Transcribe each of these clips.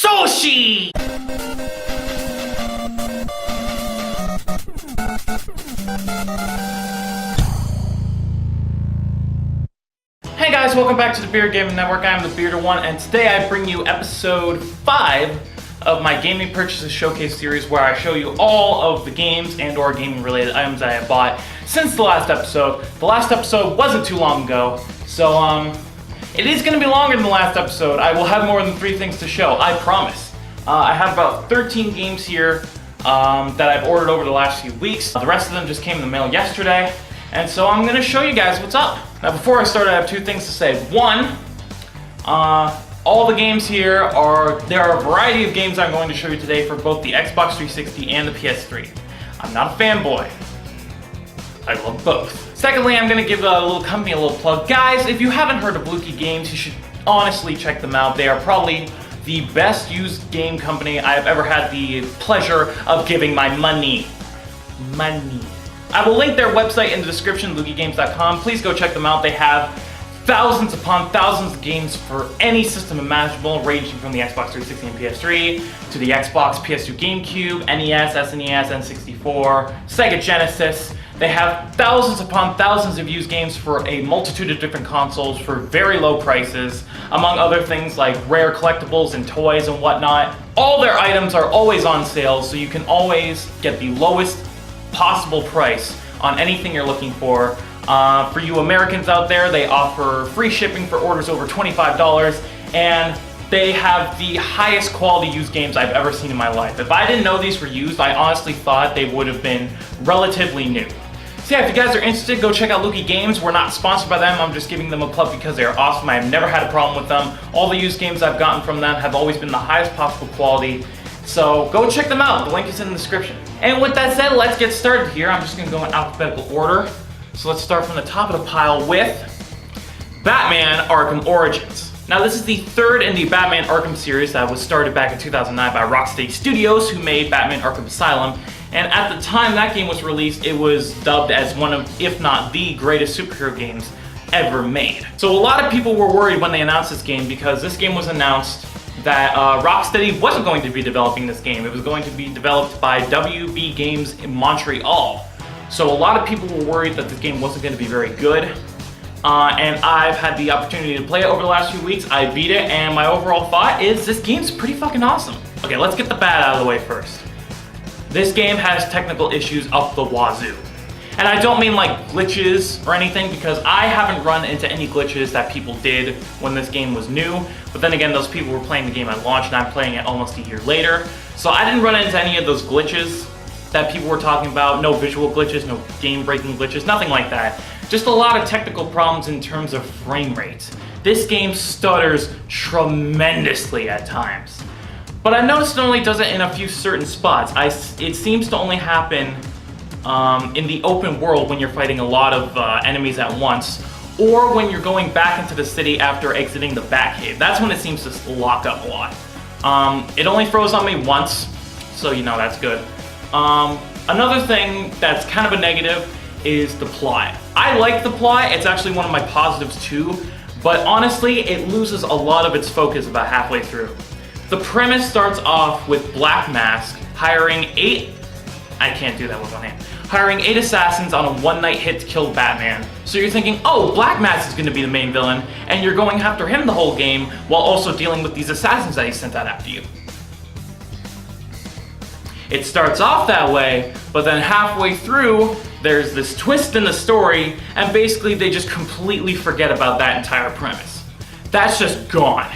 Sushi! Hey guys, welcome back to the Beard Gaming Network. I'm the Bearded One, and today I bring you episode 5 of my Gaming Purchases Showcase series, where I show you all of the games and or gaming related items that I have bought since the last episode. The last episode wasn't too long ago, so it is going to be longer than the last episode. I will have more than 3 things to show, I promise. I have about 13 games here that I've ordered over the last few weeks. The rest of them just came in the mail yesterday, and so I'm going to show you guys what's up. Now before I start, I have 2 things to say. One, all the games here there are a variety of games I'm going to show you today for both the Xbox 360 and the PS3. I'm not a fanboy. I love both. Secondly, I'm going to give a little company a little plug. Guys, if you haven't heard of Lukie Games, you should honestly check them out. They are probably the best used game company I have ever had the pleasure of giving my money. I will link their website in the description, LoogieGames.com. Please go check them out. They have thousands upon thousands of games for any system imaginable, ranging from the Xbox 360 and PS3 to the Xbox, PS2, GameCube, NES, SNES, N64, Sega Genesis. They have thousands upon thousands of used games for a multitude of different consoles for very low prices, among other things like rare collectibles and toys and whatnot. All their items are always on sale, so you can always get the lowest possible price on anything you're looking for. For you Americans out there, they offer free shipping for orders over $25, and they have the highest quality used games I've ever seen in my life. If I didn't know these were used, I honestly thought they would have been relatively new. So yeah, if you guys are interested, go check out Loogie Games. We're not sponsored by them, I'm just giving them a plug because they are awesome. I have never had a problem with them. All the used games I've gotten from them have always been the highest possible quality. So go check them out, the link is in the description. And with that said, let's get started here. I'm just gonna go in alphabetical order. So let's start from the top of the pile with Batman Arkham Origins. Now this is the 3rd in the Batman Arkham series that was started back in 2009 by Rocksteady Studios, who made Batman Arkham Asylum. And at the time that game was released, it was dubbed as one of, if not the greatest superhero games ever made. So a lot of people were worried when they announced this game, because this game was announced that Rocksteady wasn't going to be developing this game. It was going to be developed by WB Games in Montreal. So a lot of people were worried that this game wasn't going to be very good. And I've had the opportunity to play it over the last few weeks. I beat it, and my overall thought is this game's pretty fucking awesome. Okay, let's get the bad out of the way first. This game has technical issues up the wazoo. And I don't mean like glitches or anything, because I haven't run into any glitches that people did when this game was new. But then again, those people were playing the game at launch, and I'm playing it almost a year later. So I didn't run into any of those glitches that people were talking about. No visual glitches, no game-breaking glitches, nothing like that. Just a lot of technical problems in terms of frame rates. This game stutters tremendously at times. But I noticed it only does it in a few certain spots. It seems to only happen in the open world when you're fighting a lot of enemies at once, or when you're going back into the city after exiting the Batcave. That's when it seems to lock up a lot. It only froze on me once, so you know that's good. Another thing that's kind of a negative is the plot. I like the plot, it's actually one of my positives too, but honestly, it loses a lot of its focus about halfway through. The premise starts off with Black Mask hiring 8 assassins on a one-night hit to kill Batman. So you're thinking, oh, Black Mask is going to be the main villain, and you're going after him the whole game while also dealing with these assassins that he sent out after you. It starts off that way, but then halfway through, there's this twist in the story, and basically they just completely forget about that entire premise. That's just gone.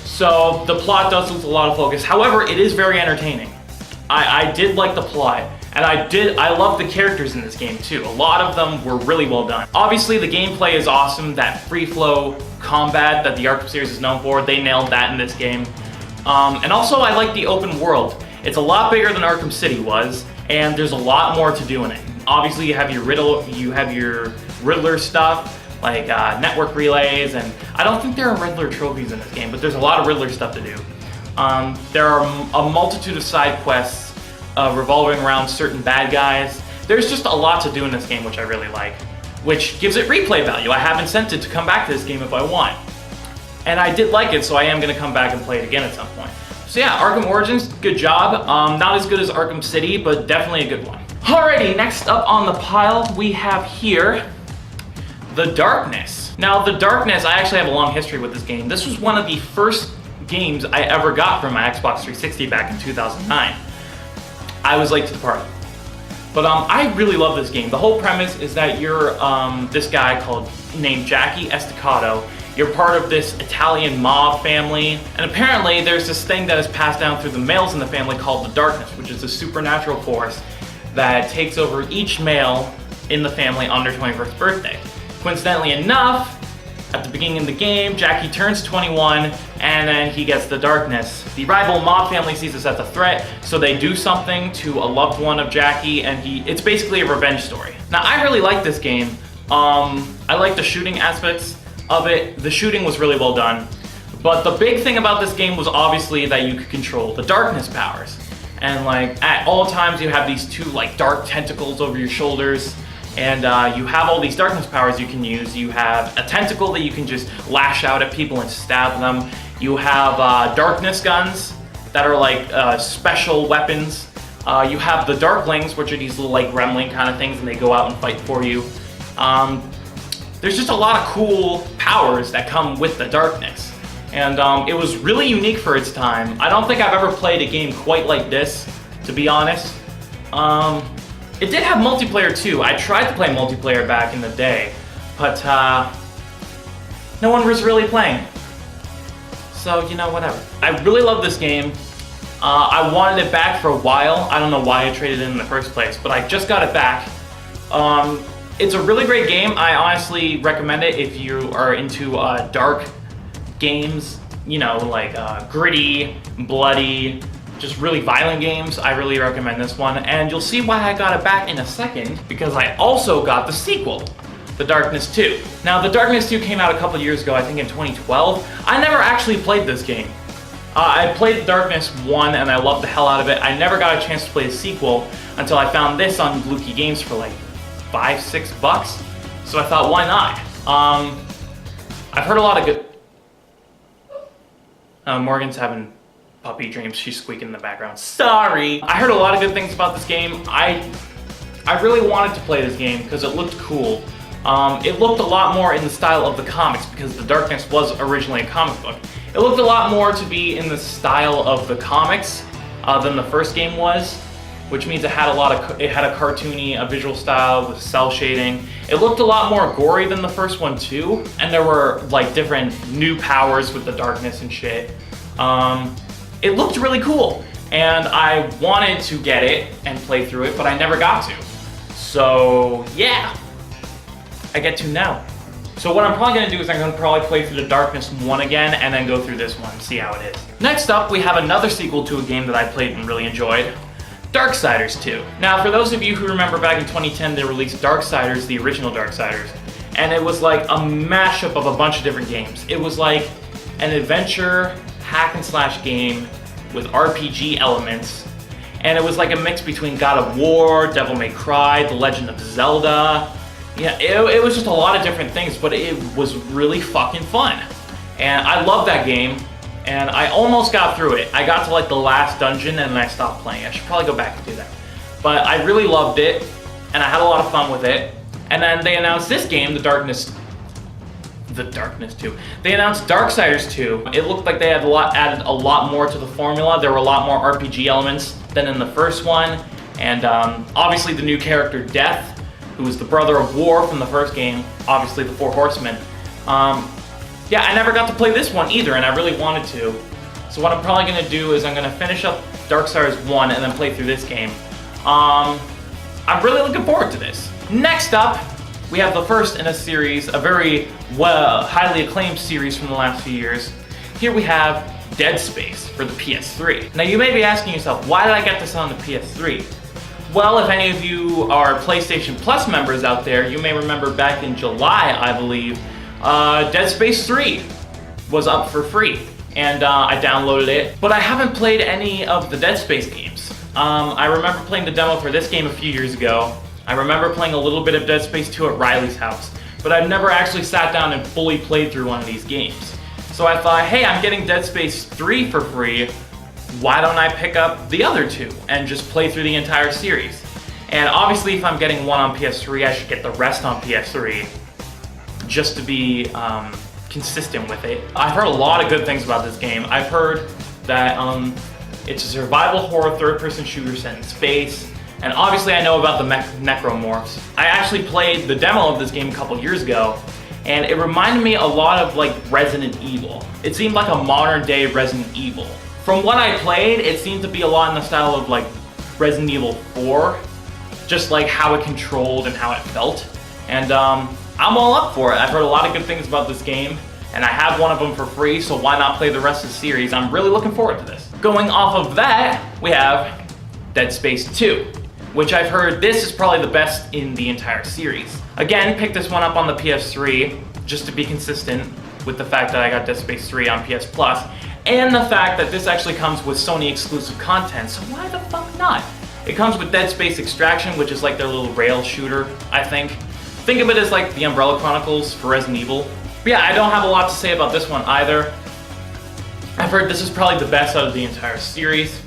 So the plot does lose a lot of focus. However, it is very entertaining. I did like the plot, and I love the characters in this game too. A lot of them were really well done. Obviously, the gameplay is awesome. That free flow combat that the Arkham series is known for, they nailed that in this game. And also, I like the open world. It's a lot bigger than Arkham City was, and there's a lot more to do in it. Obviously, you have your Riddler stuff, like network relays, and I don't think there are Riddler trophies in this game, but there's a lot of Riddler stuff to do. There are a multitude of side quests revolving around certain bad guys. There's just a lot to do in this game, which I really like, which gives it replay value. I have incentive to come back to this game if I want. And I did like it, so I am going to come back and play it again at some point. So yeah, Arkham Origins, good job. Not as good as Arkham City, but definitely a good one. Alrighty, next up on the pile, we have here The Darkness. Now, The Darkness, I actually have a long history with this game. This was one of the first games I ever got from my Xbox 360 back in 2009. I was late to the party. But I really love this game. The whole premise is that you're this guy named Jackie Estacado. You're part of this Italian mob family, and apparently there's this thing that is passed down through the males in the family called the Darkness, which is a supernatural force that takes over each male in the family on their 21st birthday. Coincidentally enough, at the beginning of the game, Jackie turns 21, and then he gets the Darkness. The rival mob family sees this as a threat, so they do something to a loved one of Jackie, and it's basically a revenge story. Now, I really like this game. I like the shooting aspects of it. The shooting was really well done. But the big thing about this game was obviously that you could control the Darkness powers. And like, at all times you have these two like dark tentacles over your shoulders. And you have all these Darkness powers you can use. You have a tentacle that you can just lash out at people and stab them. You have Darkness guns that are like special weapons. You have the Darklings, which are these little like gremlin kind of things, and they go out and fight for you. There's just a lot of cool powers that come with the Darkness. And it was really unique for its time. I don't think I've ever played a game quite like this, to be honest. It did have multiplayer too. I tried to play multiplayer back in the day, but no one was really playing. So, you know, whatever. I really love this game. I wanted it back for a while. I don't know why I traded it in the first place, but I just got it back. It's a really great game. I honestly recommend it if you are into dark games, you know, like gritty, bloody, just really violent games. I really recommend this one, and you'll see why I got it back in a second, because I also got the sequel, The Darkness 2. Now, The Darkness 2 came out a couple years ago, I think in 2012. I never actually played this game. I played The Darkness 1 and I loved the hell out of it. I never got a chance to play the sequel until I found this on Lukie Games for like $5-6. So I thought, why not? I've heard a lot of good... Morgan's having puppy dreams. She's squeaking in the background. Sorry! I heard a lot of good things about this game. I really wanted to play this game because it looked cool. It looked a lot more in the style of the comics because The Darkness was originally a comic book. It looked a lot more to be in the style of the comics than the first game was, which means it had a cartoony visual style with cell shading. It looked a lot more gory than the first one too, and there were like different new powers with the Darkness and shit. It looked really cool, and I wanted to get it and play through it, but I never got to. So yeah, I get to now. So what I'm probably going to do is I'm going to probably play through The Darkness 1 again and then go through this one and see how it is. Next up, we have another sequel to a game that I played and really enjoyed, Darksiders 2. Now, for those of you who remember back in 2010, they released Darksiders, the original Darksiders, and it was like a mashup of a bunch of different games. It was like an adventure hack and slash game with RPG elements, and it was like a mix between God of War, Devil May Cry, The Legend of Zelda. Yeah, it was just a lot of different things, but it was really fucking fun. And I love that game, and I almost got through it. I got to like the last dungeon and then I stopped playing. I should probably go back and do that. But I really loved it, and I had a lot of fun with it. And then they announced this game, The Darkness 2. They announced Darksiders 2. It looked like they had added a lot more to the formula. There were a lot more RPG elements than in the first one. And obviously the new character, Death, who was the brother of War from the first game, obviously the Four Horsemen. Yeah, I never got to play this one either, and I really wanted to. So what I'm probably going to do is I'm going to finish up Darksiders 1 and then play through this game. I'm really looking forward to this. Next up, we have the first in a series, a very highly acclaimed series from the last few years. Here we have Dead Space for the PS3. Now you may be asking yourself, why did I get this on the PS3? Well, if any of you are PlayStation Plus members out there, you may remember back in July, I believe, Dead Space 3 was up for free, and I downloaded it. But I haven't played any of the Dead Space games. I remember playing the demo for this game a few years ago. I remember playing a little bit of Dead Space 2 at Riley's house, but I've never actually sat down and fully played through one of these games. So I thought, hey, I'm getting Dead Space 3 for free. why don't I pick up the other two and just play through the entire series? And obviously if I'm getting one on PS3, I should get the rest on PS3 just to be consistent with it. I've heard a lot of good things about this game. I've heard that it's a survival horror third-person shooter set in space, and obviously I know about the necromorphs. I actually played the demo of this game a couple years ago, and it reminded me a lot of like Resident Evil. It seemed like a modern-day Resident Evil. From what I played, it seemed to be a lot in the style of like Resident Evil 4, just like how it controlled and how it felt. And I'm all up for it. I've heard a lot of good things about this game, and I have one of them for free, so why not play the rest of the series? I'm really looking forward to this. Going off of that, we have Dead Space 2, which I've heard this is probably the best in the entire series. Again, picked this one up on the PS3, just to be consistent with the fact that I got Dead Space 3 on PS Plus, and the fact that this actually comes with Sony exclusive content, so why the fuck not? It comes with Dead Space Extraction, which is like their little rail shooter, I think. Think of it as like the Umbrella Chronicles for Resident Evil. But yeah, I don't have a lot to say about this one either. I've heard this is probably the best out of the entire series.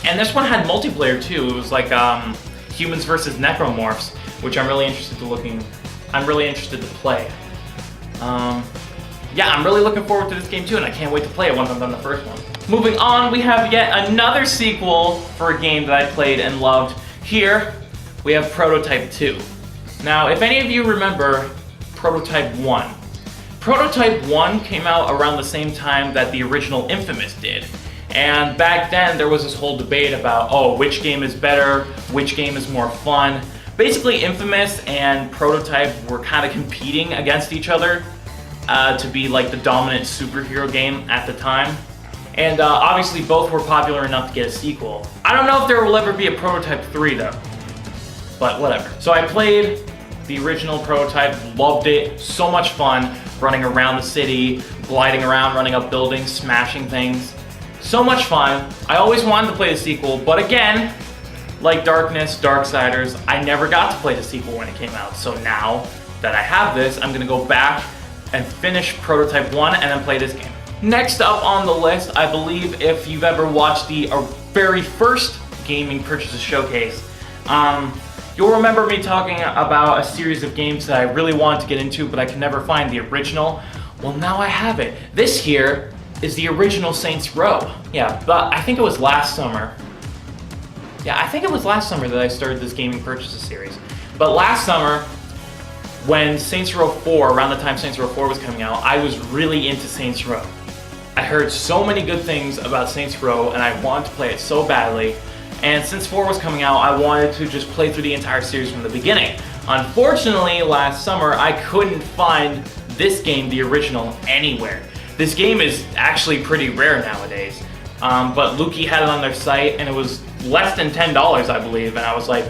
And this one had multiplayer too. It was like humans versus necromorphs, which I'm really interested to play. Yeah, I'm really looking forward to this game too, and I can't wait to play it once I'm done the first one. Moving on, we have yet another sequel for a game that I played and loved. Here, we have Prototype 2. Now, if any of you remember Prototype 1, Prototype 1 came out around the same time that the original Infamous did. And back then, there was this whole debate about, oh, which game is better, which game is more fun. Basically, Infamous and Prototype were kind of competing against each other to be like the dominant superhero game at the time. And obviously, both were popular enough to get a sequel. I don't know if there will ever be a Prototype 3 though, but whatever. So I played the original Prototype, loved it, so much fun, running around the city, gliding around, running up buildings, smashing things. So much fun. I always wanted to play the sequel, but again, like Darksiders, I never got to play the sequel when it came out. So now that I have this, I'm gonna go back and finish Prototype 1 and then play this game. Next up on the list, I believe if you've ever watched the very first gaming purchases showcase, you'll remember me talking about a series of games that I really wanted to get into, but I could never find the original. Well, now I have it. This here is the original Saints Row. Yeah, but I think it was last summer. Yeah, I think it was last summer that I started this gaming purchases series. But last summer, when Saints Row 4, around the time Saints Row 4 was coming out, I was really into Saints Row. I heard so many good things about Saints Row, and I wanted to play it so badly. And since 4 was coming out, I wanted to just play through the entire series from the beginning. Unfortunately, last summer, I couldn't find this game, the original, anywhere. This game is actually pretty rare nowadays. But Lukie had it on their site, and it was less than $10, I believe, and I was like,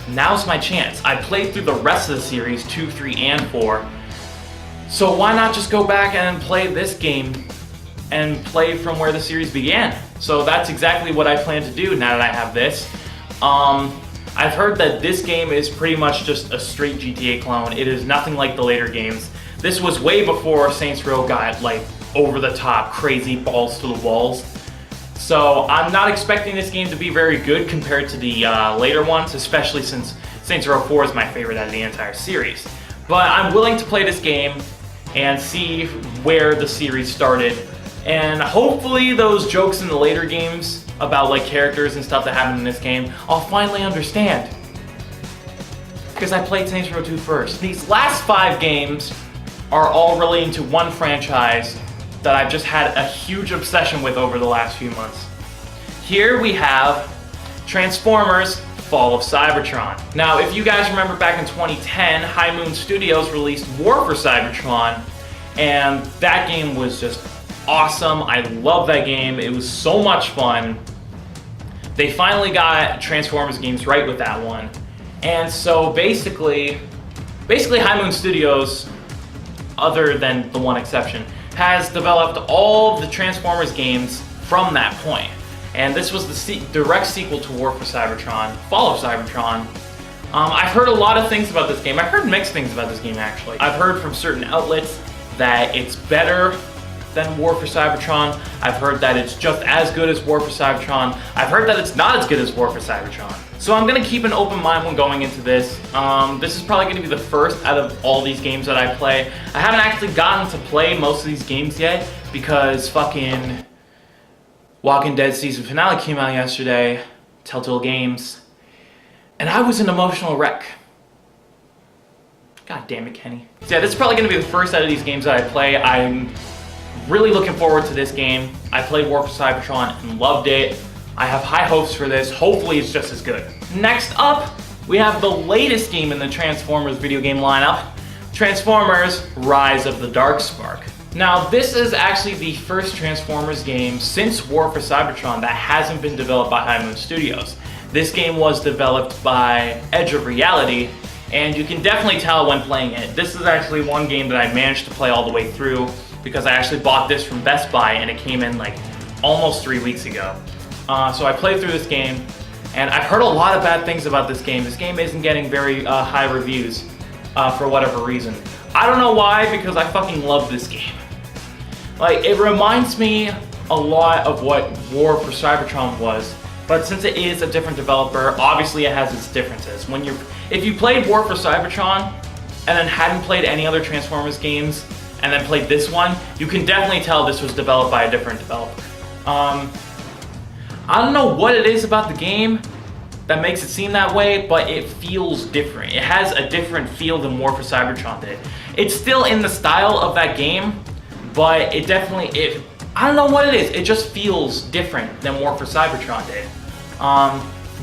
now's my chance. I played through the rest of the series, 2, 3, and 4. So why not just go back and play this game and play from where the series began? So that's exactly what I plan to do now that I have this. I've heard that this game is pretty much just a straight GTA clone. It is nothing like the later games. This was way before Saints Row got like over the top, crazy, balls to the walls. So I'm not expecting this game to be very good compared to the later ones, especially since Saints Row 4 is my favorite out of the entire series. But I'm willing to play this game and see where the series started. And hopefully those jokes in the later games about like characters and stuff that happened in this game, I'll finally understand. Because I played Saints Row 2 first. These last 5 games are all relating to one franchise that I've just had a huge obsession with over the last few months. Here we have Transformers: Fall of Cybertron. Now, if you guys remember back in 2010, High Moon Studios released War for Cybertron, and that game was just awesome. I love that game. It was so much fun. They finally got Transformers games right with that one. And so basically High Moon Studios, other than the one exception, has developed all the Transformers games from that point. And this was the direct sequel to War for Cybertron, Fall of Cybertron. I've heard a lot of things about this game. I've heard mixed things about this game, actually. I've heard from certain outlets that it's better than War for Cybertron. I've heard that it's just as good as War for Cybertron. I've heard that it's not as good as War for Cybertron. So I'm gonna keep an open mind when going into this. This is probably gonna be the first out of all these games that I play. I haven't actually gotten to play most of these games yet because fucking Walking Dead season finale came out yesterday, Telltale Games, and I was an emotional wreck. God damn it, Kenny. So yeah, this is probably gonna be the first out of these games that I play. I'm really looking forward to this game. I played War for Cybertron and loved it. I have high hopes for this. Hopefully it's just as good. Next up, we have the latest game in the Transformers video game lineup, Transformers Rise of the Darkspark. Now, this is actually the first Transformers game since War for Cybertron that hasn't been developed by High Moon Studios. This game was developed by Edge of Reality, and you can definitely tell when playing it. This is actually one game that I managed to play all the way through because I actually bought this from Best Buy and it came in like almost 3 weeks ago. So I played through this game, and I've heard a lot of bad things about this game. This game isn't getting very high reviews for whatever reason. I don't know why, because I fucking love this game. Like, it reminds me a lot of what War for Cybertron was, but since it is a different developer, obviously it has its differences. If you played War for Cybertron and then hadn't played any other Transformers games and then played this one, you can definitely tell this was developed by a different developer. I don't know what it is about the game that makes it seem that way, but it feels different. It has a different feel than War for Cybertron did. It's still in the style of that game, but it definitely, I don't know what it is. It just feels different than War for Cybertron did.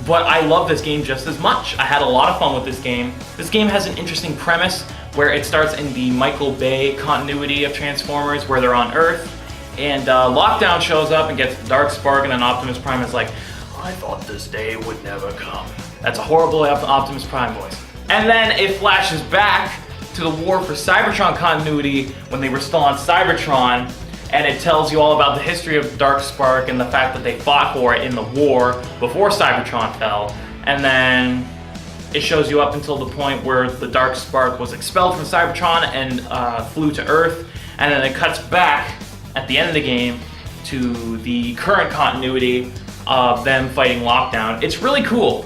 But I love this game just as much. I had a lot of fun with this game. This game has an interesting premise where it starts in the Michael Bay continuity of Transformers, where they're on Earth, and Lockdown shows up and gets the Darkspark, and then Optimus Prime is like, I thought this day would never come. That's a horrible Optimus Prime voice. And then it flashes back to the War for Cybertron continuity when they were still on Cybertron, and it tells you all about the history of Darkspark and the fact that they fought for it in the war before Cybertron fell. And then it shows you up until the point where the Darkspark was expelled from Cybertron and flew to Earth, and then it cuts back at the end of the game to the current continuity of them fighting Lockdown. It's really cool.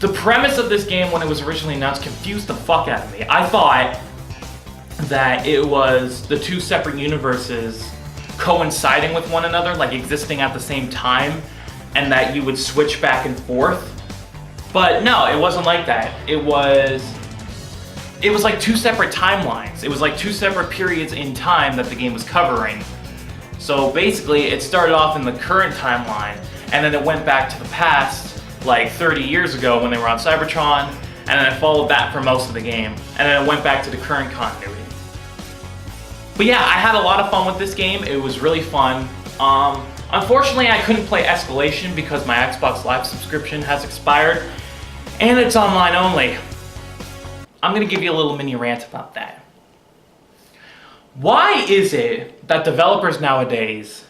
The premise of this game when it was originally announced confused the fuck out of me. I thought that it was the two separate universes coinciding with one another, like existing at the same time, and that you would switch back and forth. But no, it wasn't like that. It was like two separate timelines. It was like two separate periods in time that the game was covering. So basically, it started off in the current timeline, and then it went back to the past, like 30 years ago when they were on Cybertron, and then it followed that for most of the game, and then it went back to the current continuity. But yeah, I had a lot of fun with this game. It was really fun. Unfortunately, I couldn't play Escalation because my Xbox Live subscription has expired, and it's online only. I'm gonna give you a little mini rant about that. Why is it that developers nowadays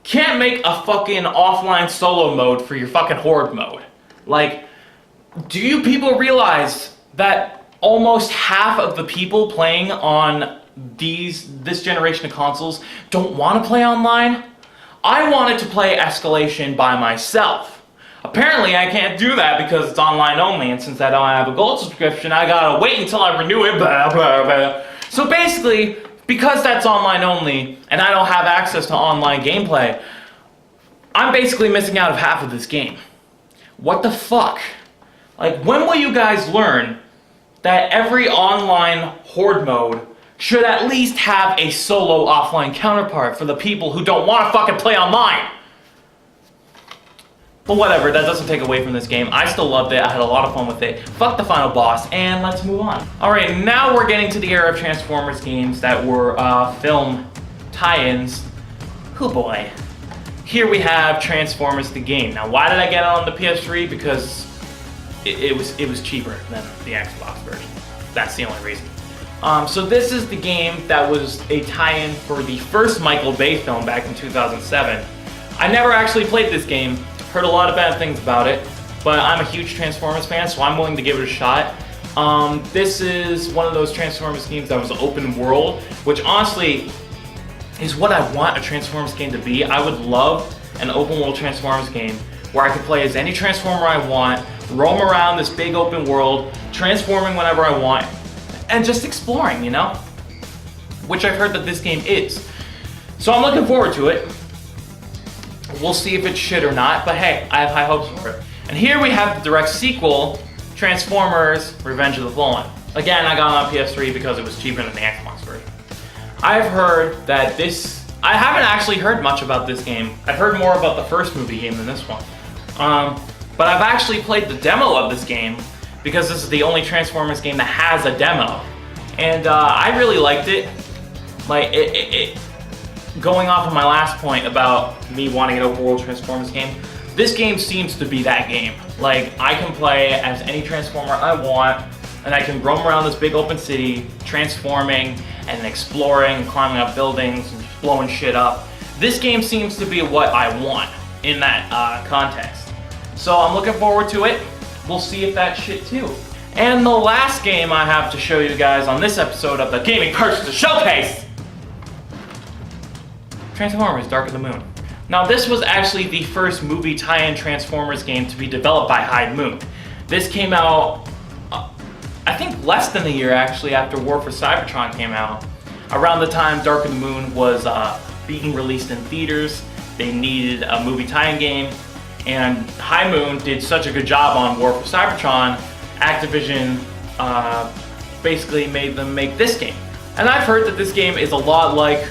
can't make a fucking offline solo mode for your fucking horde mode? Like, do you people realize that almost half of the people playing on this generation of consoles don't want to play online? I wanted to play Escalation by myself. Apparently I can't do that because it's online only, and since I don't have a gold subscription, I gotta wait until I renew it, blah, blah, blah. So basically, because that's online only, and I don't have access to online gameplay, I'm basically missing out of half of this game. What the fuck? Like, when will you guys learn that every online horde mode should at least have a solo offline counterpart for the people who don't want to fucking play online? But whatever, that doesn't take away from this game. I still loved it, I had a lot of fun with it. Fuck the final boss, and let's move on. Alright, now we're getting to the era of Transformers games that were film tie-ins. Oh boy. Here we have Transformers the game. Now why did I get it on the PS3? Because it was cheaper than the Xbox version. That's the only reason. So this is the game that was a tie-in for the first Michael Bay film back in 2007. I never actually played this game. Heard a lot of bad things about it, but I'm a huge Transformers fan, so I'm willing to give it a shot. This is one of those Transformers games that was open world, which honestly, is what I want a Transformers game to be. I would love an open world Transformers game where I could play as any Transformer I want, roam around this big open world, transforming whenever I want, and just exploring, you know? Which I've heard that this game is. So I'm looking forward to it. We'll see if it's shit or not, but hey, I have high hopes for it. And here we have the direct sequel, Transformers Revenge of the Fallen. Again, I got it on PS3 because it was cheaper than the Xbox version. I've heard that I haven't actually heard much about this game. I've heard more about the first movie game than this one. But I've actually played the demo of this game because this is the only Transformers game that has a demo. And I really liked it. Like, going off of my last point about me wanting an open world Transformers game, this game seems to be that game. Like, I can play as any Transformer I want, and I can roam around this big open city, transforming and exploring, climbing up buildings, and blowing shit up. This game seems to be what I want in that context. So I'm looking forward to it. We'll see if that shit too. And the last game I have to show you guys on this episode of the Gaming Purchase Showcase, Transformers Dark of the Moon. Now this was actually the first movie tie-in Transformers game to be developed by High Moon. This came out, I think less than a year actually after War for Cybertron came out. Around the time Dark of the Moon was being released in theaters, they needed a movie tie-in game, and High Moon did such a good job on War for Cybertron, Activision basically made them make this game. And I've heard that this game is a lot like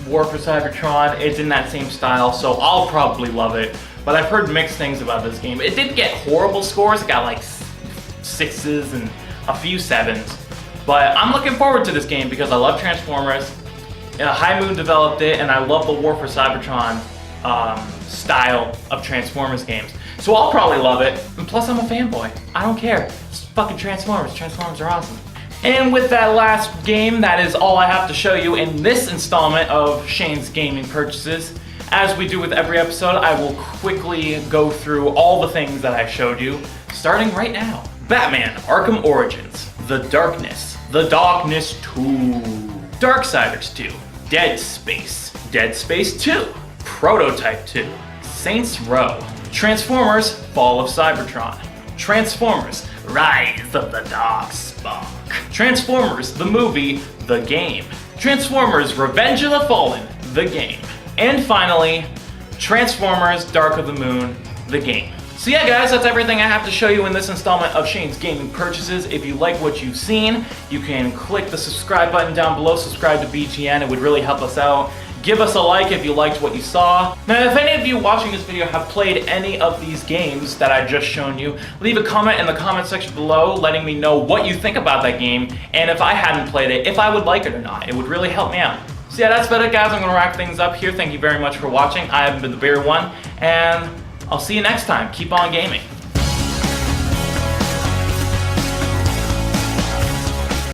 War for Cybertron. It's in that same style, so I'll probably love it. But I've heard mixed things about this game. It did get horrible scores. It got like 6s and a few 7s. But I'm looking forward to this game because I love Transformers. High Moon developed it, and I love the War for Cybertron style of Transformers games. So I'll probably love it. And plus, I'm a fanboy. I don't care. It's fucking Transformers. Transformers are awesome. And with that last game, that is all I have to show you in this installment of Shane's Gaming Purchases. As we do with every episode, I will quickly go through all the things that I showed you, starting right now. Batman Arkham Origins, The Darkness 2, Darksiders 2, Dead Space 2, Prototype 2, Saints Row, Transformers Fall of Cybertron, Transformers Rise of the Darkspark, Transformers the movie, the game, Transformers Revenge of the Fallen, the game, and finally, Transformers Dark of the Moon, the game. So yeah guys, that's everything I have to show you in this installment of Shane's Gaming Purchases. If you like what you've seen, you can click the subscribe button down below, subscribe to BGN, it would really help us out. Give us a like if you liked what you saw. Now, if any of you watching this video have played any of these games that I've just shown you, leave a comment in the comment section below letting me know what you think about that game, and if I hadn't played it, if I would like it or not. It would really help me out. So yeah, that's about it guys. I'm gonna wrap things up here. Thank you very much for watching. I have been the Bearded One, and I'll see you next time. Keep on gaming.